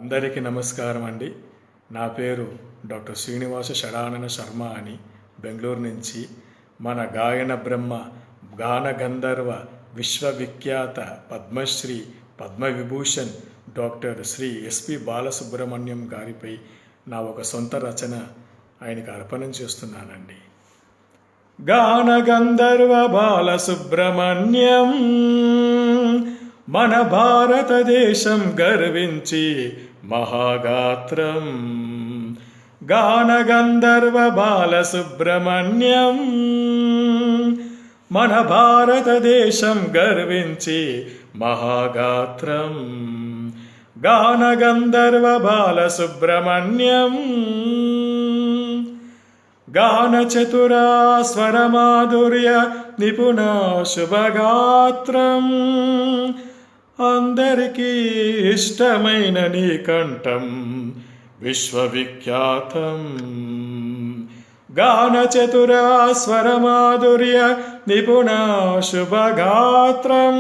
అందరికీ నమస్కారం అండి. నా పేరు డాక్టర్ శ్రీనివాస షడానన శర్మ అని బెంగళూరు నుంచి మన గాయన బ్రహ్మ గాన గంధర్వ విశ్వవిఖ్యాత పద్మశ్రీ పద్మవిభూషణ్ డాక్టర్ శ్రీ ఎస్పి బాలసుబ్రహ్మణ్యం గారిపై నా ఒక సొంత రచన ఆయనకు అర్పణం చేస్తున్నానండి. గాన గంధర్వ బాలసుబ్రహ్మణ్యం మన భారతదేశం గర్వించి మహాగాత్రం. గాన గంధర్వ బాలసుబ్రహ్మణ్యం మన భారతదేశం గర్వించి మహాగాత్రం. గాన గంధర్వ బాలసుబ్రహ్మణ్యం గాన చతురా స్వరమాధుర్య నిపుణ శుభగాత్రం. అందరికీ ఇష్టమైన నీ కంఠం విశ్వవిఖ్యాతం. గాన చతురా స్వరమాధుర్య నిపుణ శుభగాత్రం.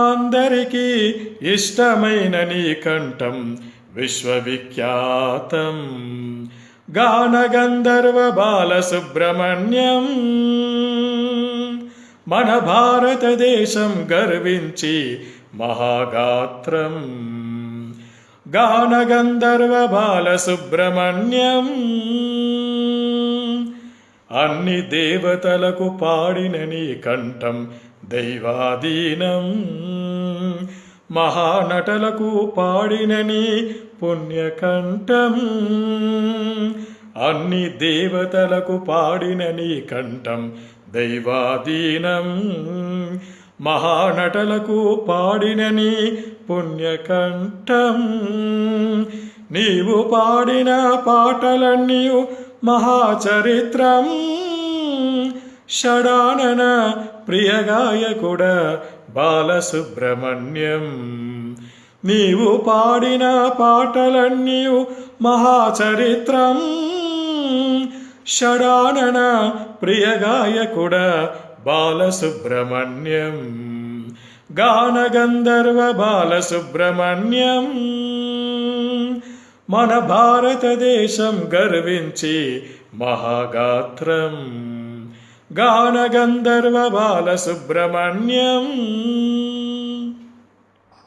అందరికీ ఇష్టమైన నీ కంఠం విశ్వవిఖ్యాతం. గాన గంధర్వ బాలసుబ్రహ్మణ్యం మన భారతదేశం గర్వించి మహాగాత్రం. గాన గంధర్వ బాలసుబ్రహ్మణ్యం అన్ని దేవతలకు పాడిన నీ కంఠం దైవాధీనం. మహానటులకు పాడిన నీ పుణ్యకంఠం. అన్ని దేవతలకు పాడిన నీ కంఠం దైవాధీనం. మహానటులకు పాడిన నీ పుణ్యకంఠం. నీవు పాడిన పాటలన్నీ మహాచరిత్రం. షడానన ప్రియగాయకుడ బాలసుబ్రహ్మణ్యం. నీవు పాడిన పాటలన్నీ మహాచరిత్రం. షడానన ప్రియగాయకుడ బాలసుబ్రహ్మణ్యం. గాన గంధర్వ బాలసుబ్రహ్మణ్యం మన భారతదేశం గర్వించి మహాగాత్రం. గాన గంధర్వ బాలసుబ్రహ్మణ్యం